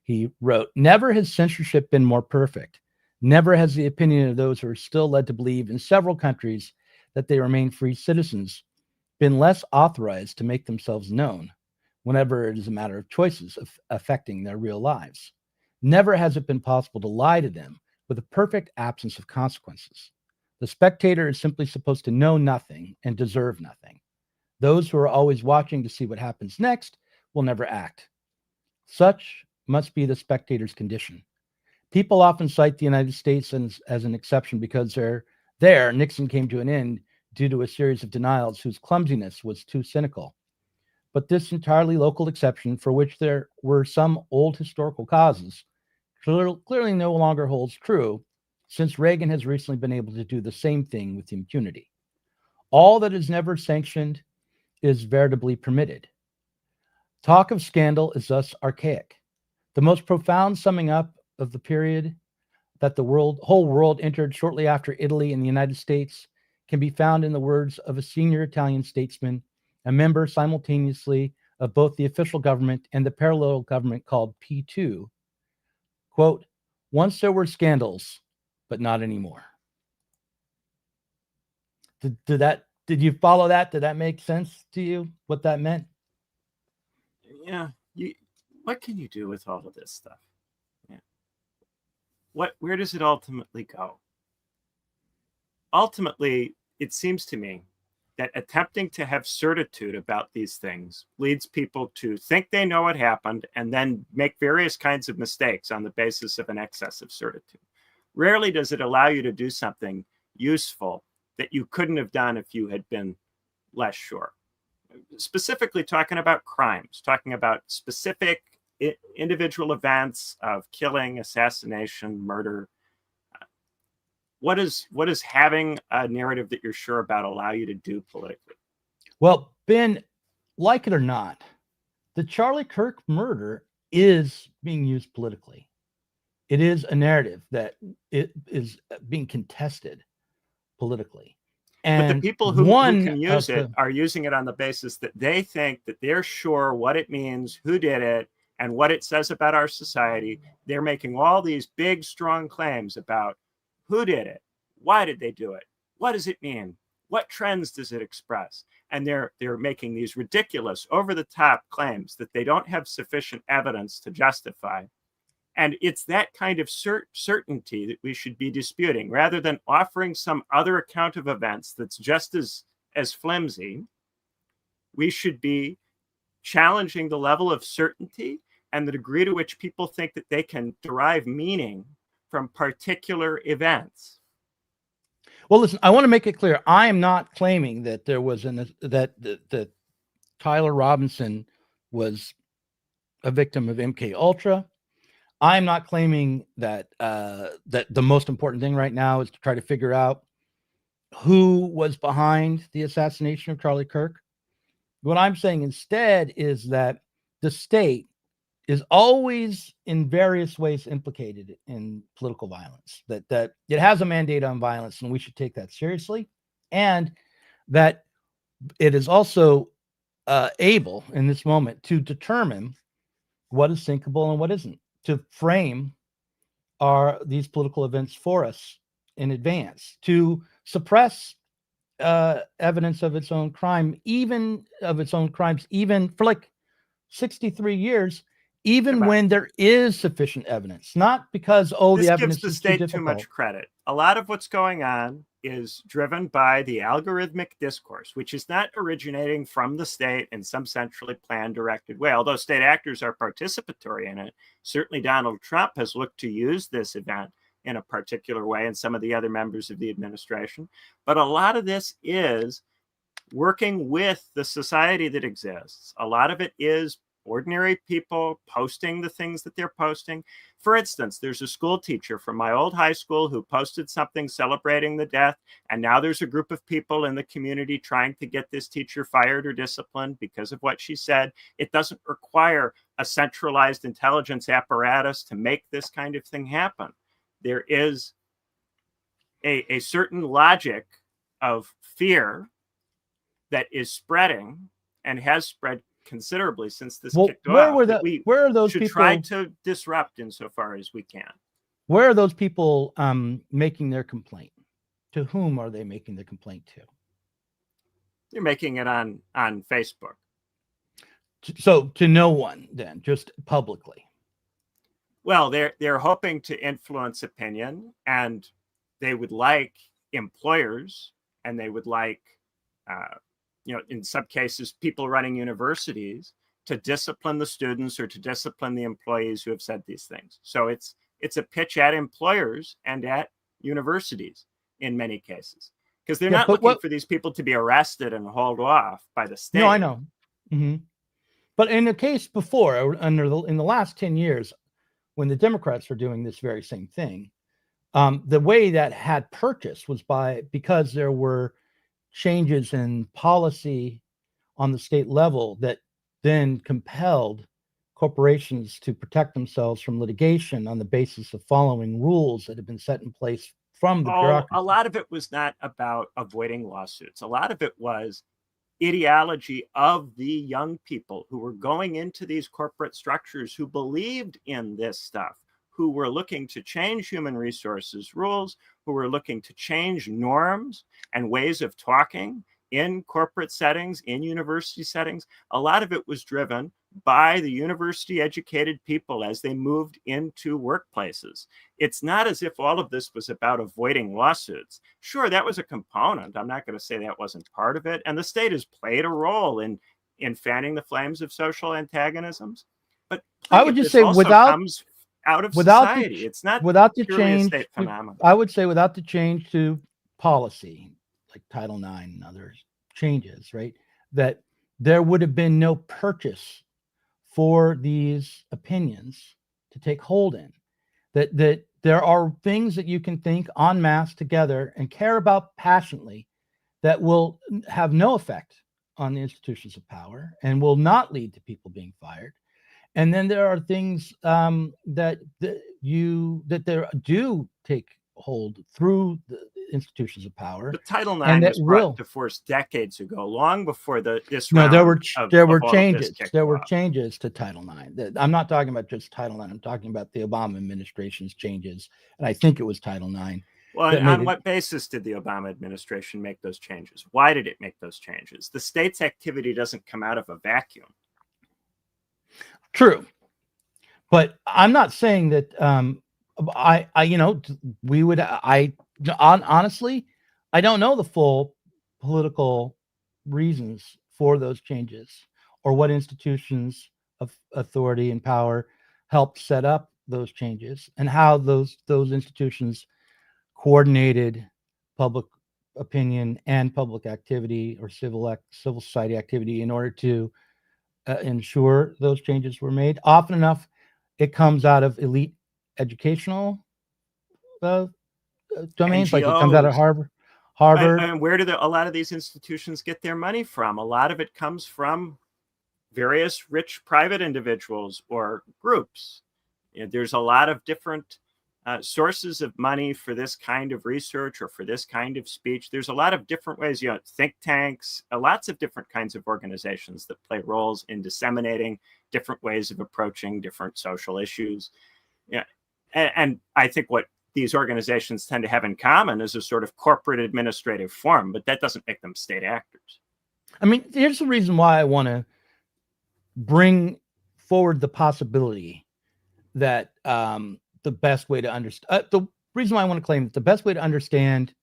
S2: He wrote, "Never has censorship been more perfect. Never has the opinion of those who are still led to believe in several countries that they remain free citizens been less authorized to make themselves known whenever it is a matter of choices affecting their real lives. Never has it been possible to lie to them with a perfect absence of consequences. The spectator is simply supposed to know nothing and deserve nothing. Those who are always watching to see what happens next will never act. Such must be the spectator's condition. People often cite the United States as an exception because there Nixon came to an end due to a series of denials whose clumsiness was too cynical. But this entirely local exception, for which there were some old historical causes, clearly no longer holds true, since Reagan has recently been able to do the same thing with impunity. All that is never sanctioned is veritably permitted. Talk of scandal is thus archaic. The most profound summing up of the period that the whole world entered shortly after Italy and the United States can be found in the words of a senior Italian statesman, a member simultaneously of both the official government and the parallel government called P2. Quote, "Once there were scandals, but not anymore." Did that Did you follow that? Did that make sense to you? What that meant?
S3: Yeah. What can you do with all of this stuff? Yeah. Where does it ultimately go? Ultimately, it seems to me that attempting to have certitude about these things leads people to think they know what happened and then make various kinds of mistakes on the basis of an excess of certitude. Rarely does it allow you to do something useful that you couldn't have done if you had been less sure. Specifically talking about crimes, talking about specific individual events of killing, assassination, murder. What does having a narrative that you're sure about allow you to do politically?
S2: Well, Ben, like it or not, the Charlie Kirk murder is being used politically. It is a narrative that it is being contested politically. And
S3: but the people who can use it are using it on the basis that they think that they're sure what it means, who did it, and what it says about our society. They're making all these big, strong claims about who did it, why did they do it, what does it mean, what trends does it express, and they're making these ridiculous, over-the-top claims that they don't have sufficient evidence to justify. And it's that kind of certainty that we should be disputing, rather than offering some other account of events that's just as flimsy. We should be challenging the level of certainty and the degree to which people think that they can derive meaning from particular events.
S2: Well, listen, I want to make it clear. I am not claiming that there was that Tyler Robinson was a victim of MK Ultra. I'm not claiming that that the most important thing right now is to try to figure out who was behind the assassination of Charlie Kirk. What I'm saying instead is that the state is always in various ways implicated in political violence, that it has a mandate on violence and we should take that seriously, and that it is also able in this moment to determine what is thinkable and what isn't, to frame these political events for us in advance, to suppress evidence of its own crime, even for like 63 years, even when there is sufficient evidence, not because the evidence
S3: gives the
S2: is
S3: state too much credit. A lot of what's going on is driven by the algorithmic discourse, which is not originating from the state in some centrally planned, directed way, although state actors are participatory in it. Certainly Donald Trump has looked to use this event in a particular way, and some of the other members of the administration. But a lot of this is working with the society that exists. A lot of it is ordinary people posting the things that they're posting. For instance, there's a school teacher from my old high school who posted something celebrating the death, and now there's a group of people in the community trying to get this teacher fired or disciplined because of what she said. It doesn't require a centralized intelligence apparatus to make this kind of thing happen. There is a certain logic of fear that is spreading and has spread considerably since this kicked off.
S2: Where are those
S3: should
S2: people
S3: try to disrupt insofar as we can?
S2: Where are those people making their complaint? To whom are they making the complaint to?
S3: They're making it on Facebook.
S2: So to no one, then, just publicly.
S3: Well, they're hoping to influence opinion, and they would like employers, and they would like in some cases, people running universities to discipline the students or to discipline the employees who have said these things. So it's a pitch at employers and at universities in many cases, because they're not looking for these people to be arrested and hauled off by the state.
S2: No, I know. Mm-hmm. But in the case before, in the last 10 years, when the Democrats were doing this very same thing, the way that had purchase was because there were changes in policy on the state level that then compelled corporations to protect themselves from litigation on the basis of following rules that had been set in place from the bureaucracy.
S3: A lot of it was not about avoiding lawsuits. A lot of it was ideology of the young people who were going into these corporate structures, who believed in this stuff, who were looking to change human resources rules, who were looking to change norms and ways of talking in corporate settings, in university settings, a lot of it was driven by the university educated people as they moved into workplaces. It's not as if all of this was about avoiding lawsuits. Sure, that was a component. I'm not going to say that wasn't part of it. And the state has played a role in fanning the flames of social antagonisms. But
S2: I would just say
S3: comes out of society. It's not
S2: without the
S3: purely
S2: change.
S3: A state phenomenon.
S2: I would say without the change to policy, like Title IX and other changes, right? That there would have been no purchase for these opinions to take hold in. That there are things that you can think en masse together and care about passionately that will have no effect on the institutions of power and will not lead to people being fired. And then there are things that there do take hold through the institutions of power.
S3: But Title IX was brought to force decades ago, long before this.
S2: No, there were changes. There were changes to Title IX. I'm not talking about just Title IX. I'm talking about the Obama administration's changes, and I think it was Title IX.
S3: Well, on what basis did the Obama administration make those changes? Why did it make those changes? The state's activity doesn't come out of a vacuum.
S2: True, but I'm not saying that honestly, I don't know the full political reasons for those changes or what institutions of authority and power helped set up those changes and how those institutions coordinated public opinion and public activity or civil society activity in order to ensure those changes were made. Often enough, it comes out of elite educational domains, NGOs. Like it comes out of Harvard.
S3: And where do a lot of these institutions get their money from? A lot of it comes from various rich private individuals or groups. There's a lot of different sources of money for this kind of research or for this kind of speech. There's a lot of different ways, think tanks, lots of different kinds of organizations that play roles in disseminating different ways of approaching different social issues. Yeah. And I think what these organizations tend to have in common is a sort of corporate administrative form, but that doesn't make them state actors.
S2: I mean, here's the reason why I want to bring forward the possibility that the best way to understand the reason why I want to claim that the best way to understand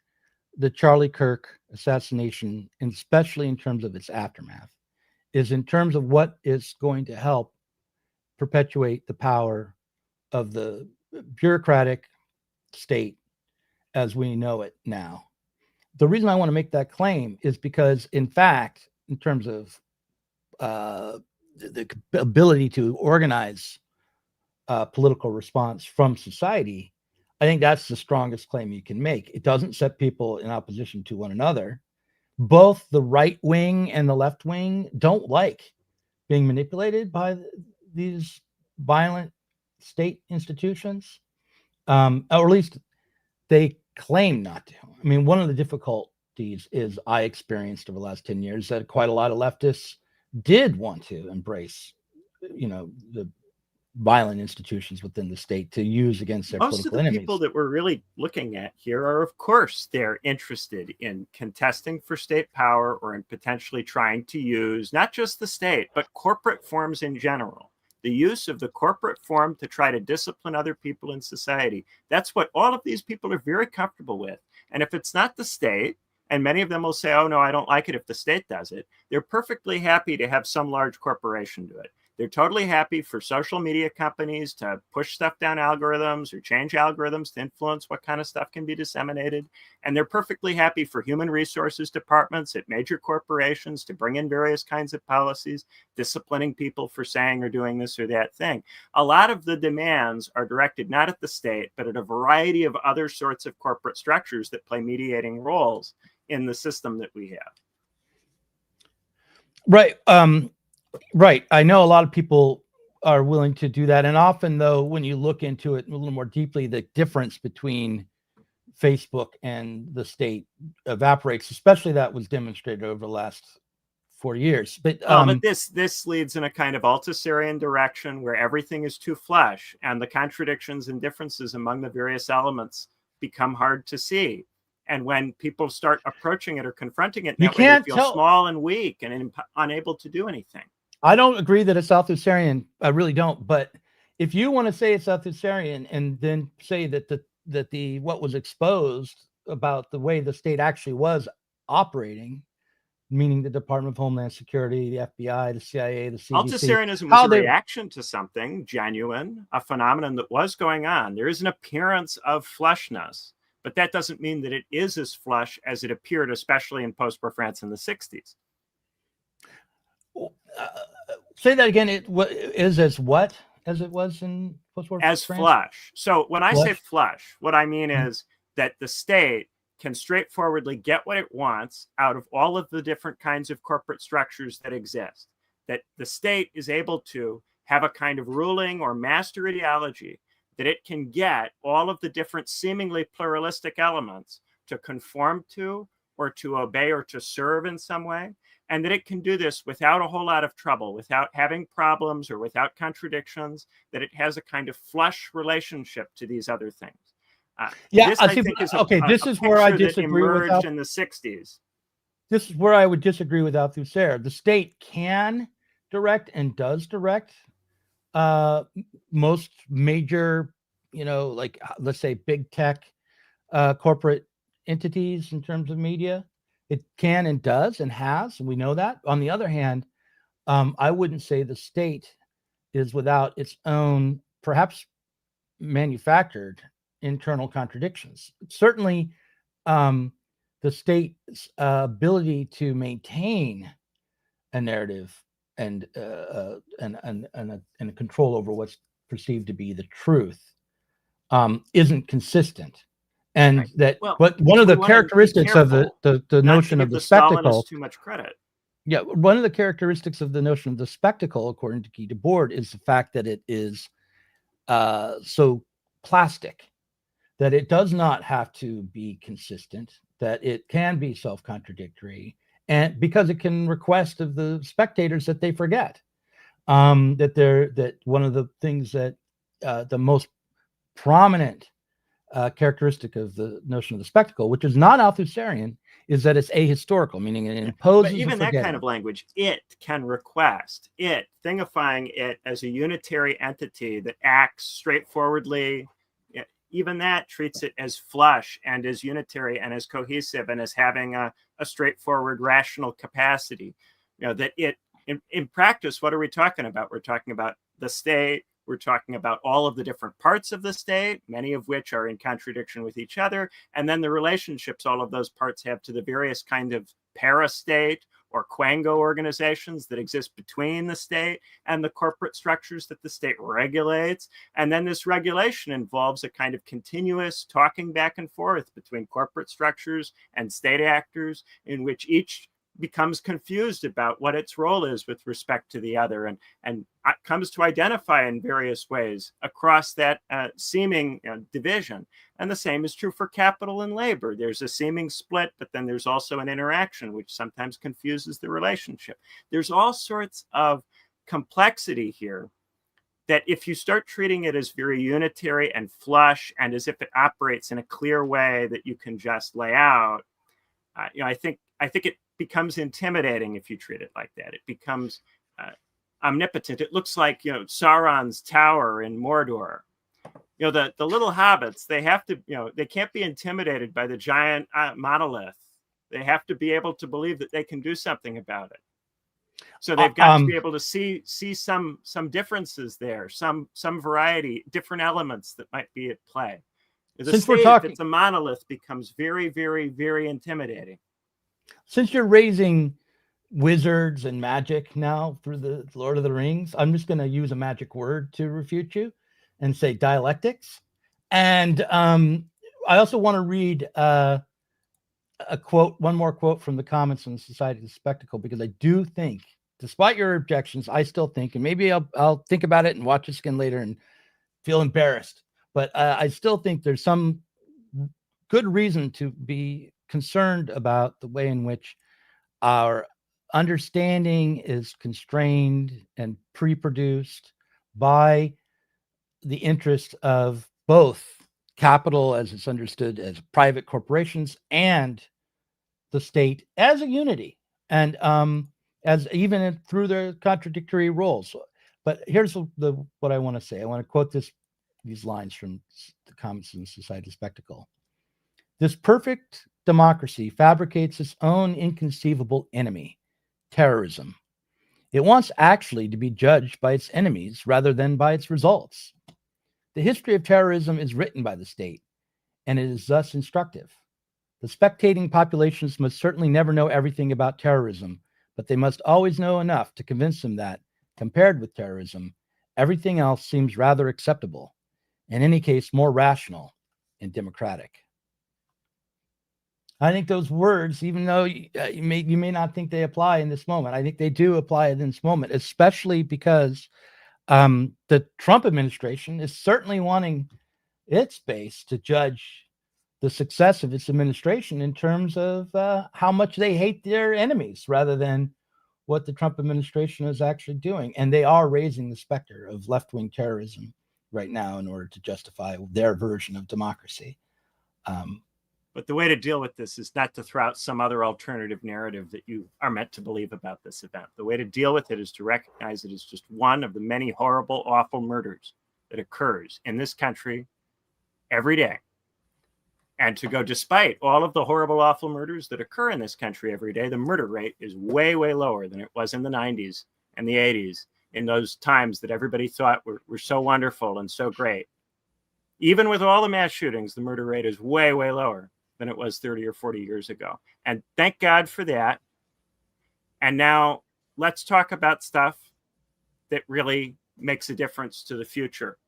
S2: the Charlie Kirk assassination, and especially in terms of its aftermath, is in terms of what is going to help perpetuate the power of the bureaucratic state as we know it now. The reason I want to make that claim is because, in fact, in terms of the ability to organize political response from society, I think that's the strongest claim you can make. It doesn't set people in opposition to one another. Both the right wing and the left wing don't like being manipulated by these violent state institutions, or at least they claim not to. I mean, one of the difficulties is I experienced over the last 10 years that quite a lot of leftists did want to embrace, the violent institutions within the state to use against their political enemies.
S3: Most of the people that we're really looking at here are, of course, they're interested in contesting for state power or in potentially trying to use not just the state, but corporate forms in general. The use of the corporate form to try to discipline other people in society. That's what all of these people are very comfortable with. And if it's not the state, and many of them will say, oh, no, I don't like it if the state does it, they're perfectly happy to have some large corporation do it. They're totally happy for social media companies to push stuff down algorithms or change algorithms to influence what kind of stuff can be disseminated. And they're perfectly happy for human resources departments at major corporations to bring in various kinds of policies, disciplining people for saying or doing this or that thing. A lot of the demands are directed not at the state, but at a variety of other sorts of corporate structures that play mediating roles in the system that we have.
S2: Right. Right. I know a lot of people are willing to do that. And often, though, when you look into it a little more deeply, the difference between Facebook and the state evaporates, especially that was demonstrated over the last 4 years. But
S3: this leads in a kind of Althusserian direction where everything is too flush and the contradictions and differences among the various elements become hard to see. And when people start approaching it or confronting it,
S2: You
S3: that way
S2: can't
S3: they feel
S2: tell-
S3: small and weak and unable to do anything.
S2: I don't agree that it's Althusserian. I really don't. But if you want to say it's Althusserian and then say that the what was exposed about the way the state actually was operating, meaning the Department of Homeland Security, the FBI, the CIA, the CDC,
S3: Althusserianism was a reaction to something genuine, a phenomenon that was going on. There is an appearance of flushness, but that doesn't mean that it is as flush as it appeared, especially in post-war France in the 60s.
S2: Say that again. It is as what as it was in post-war
S3: as
S2: France?
S3: Flush. So when I
S2: Flush?
S3: say flush, what I mean is that the state can straightforwardly get what it wants out of all of the different kinds of corporate structures that exist. That the state is able to have a kind of ruling or master ideology that it can get all of the different seemingly pluralistic elements to conform to or to obey or to serve in some way. And that it can do this without a whole lot of trouble, without having problems or without contradictions, that it has a kind of flush relationship to these other things. This, I think, is
S2: this is where I disagree with
S3: in the 60s.
S2: This is where I would disagree with Althusser. The state can direct and does direct most major, like let's say big tech corporate entities in terms of media. It can and does and has, and we know that. On the other hand, I wouldn't say the state is without its own, perhaps manufactured internal contradictions. Certainly, the state's ability to maintain a narrative and a control over what's perceived to be the truth isn't consistent. And right. That, well, but one of the characteristics of the notion of the spectacle,
S3: too much credit.
S2: Yeah, one of the characteristics of the notion of the spectacle, according to Guy Debord, is the fact that it is so plastic, that it does not have to be consistent, that it can be self-contradictory, and because it can request of the spectators that they forget that one of the things that the most prominent characteristic of the notion of the spectacle, which is not Althusserian, is that it's ahistorical, meaning it imposes.
S3: But even that kind of language, it can request, it thingifying it as a unitary entity that acts straightforwardly. Even that treats it as flush and as unitary and as cohesive and as having a straightforward rational capacity. That it in practice, what are we talking about? We're talking about the state. We're talking about all of the different parts of the state, many of which are in contradiction with each other. And then the relationships all of those parts have to the various kind of parastate or quango organizations that exist between the state and the corporate structures that the state regulates. And then this regulation involves a kind of continuous talking back and forth between corporate structures and state actors, in which each becomes confused about what its role is with respect to the other, and comes to identify in various ways across that seeming division. And the same is true for capital and labor. There's a seeming split, but then there's also an interaction, which sometimes confuses the relationship. There's all sorts of complexity here that if you start treating it as very unitary and flush and as if it operates in a clear way that you can just lay out, I think it becomes intimidating if you treat it like that. It becomes omnipotent. It looks like Sauron's tower in Mordor. The little hobbits, they have to they can't be intimidated by the giant monolith. They have to be able to believe that they can do something about it. So they've got to be able to see some differences there, some variety, different elements that might be at play. Since we're talking, it's a monolith becomes very, very, very intimidating.
S2: Since you're raising wizards and magic now through the Lord of the Rings, I'm just going to use a magic word to refute you and say dialectics. And I also want to read a quote, one more quote from the comments on the Society of the Spectacle, because I do think, despite your objections, I still think, and maybe I'll think about it and watch this again later and feel embarrassed, but I still think there's some good reason to be concerned about the way in which our understanding is constrained and pre-produced by the interest of both capital as it's understood as private corporations and the state as a unity, and as even through their contradictory roles. But here's what I want to say. I want to quote these lines from the Comments in Society Spectacle. This perfect democracy fabricates its own inconceivable enemy, terrorism. It wants actually to be judged by its enemies rather than by its results. The history of terrorism is written by the state, and it is thus instructive. The spectating populations must certainly never know everything about terrorism, but they must always know enough to convince them that, compared with terrorism, everything else seems rather acceptable, in any case more rational and democratic. I think those words, even though you may not think they apply in this moment, I think they do apply in this moment, especially because the Trump administration is certainly wanting its base to judge the success of its administration in terms of how much they hate their enemies rather than what the Trump administration is actually doing. And they are raising the specter of left-wing terrorism right now in order to justify their version of democracy.
S3: But the way to deal with this is not to throw out some other alternative narrative that you are meant to believe about this event. The way to deal with it is to recognize it as just one of the many horrible, awful murders that occurs in this country every day. And to go, despite all of the horrible, awful murders that occur in this country every day, the murder rate is way, way lower than it was in the 90s and the 80s, in those times that everybody thought were so wonderful and so great. Even with all the mass shootings, the murder rate is way, way lower than it was 30 or 40 years ago. And thank God for that. And now let's talk about stuff that really makes a difference to the future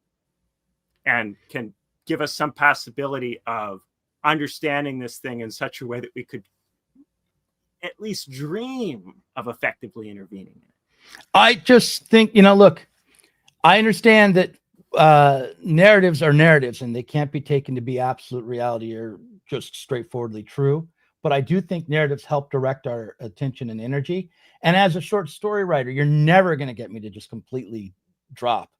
S3: and can give us some possibility of understanding this thing in such a way that we could at least dream of effectively intervening in it.
S2: I just think, look, I understand that narratives are narratives and they can't be taken to be absolute reality or just straightforwardly true. But I do think narratives help direct our attention and energy. And as a short story writer, you're never going to get me to just completely drop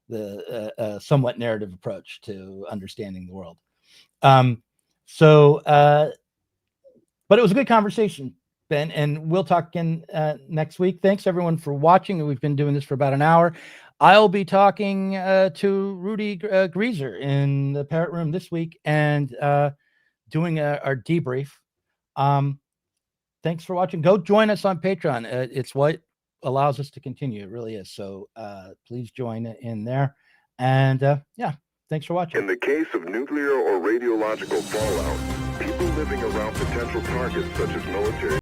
S2: the somewhat narrative approach to understanding the world. But it was a good conversation, Ben, and we'll talk again next week. Thanks everyone for watching. We've been doing this for about an hour. I'll be talking to Rudy Grieser in the Parrot Room this week and doing our debrief. Thanks for watching. Go join us on Patreon. It's what allows us to continue. It really is. So please join in there. And thanks for watching.
S1: In the case of nuclear or radiological fallout, people living around potential targets such as military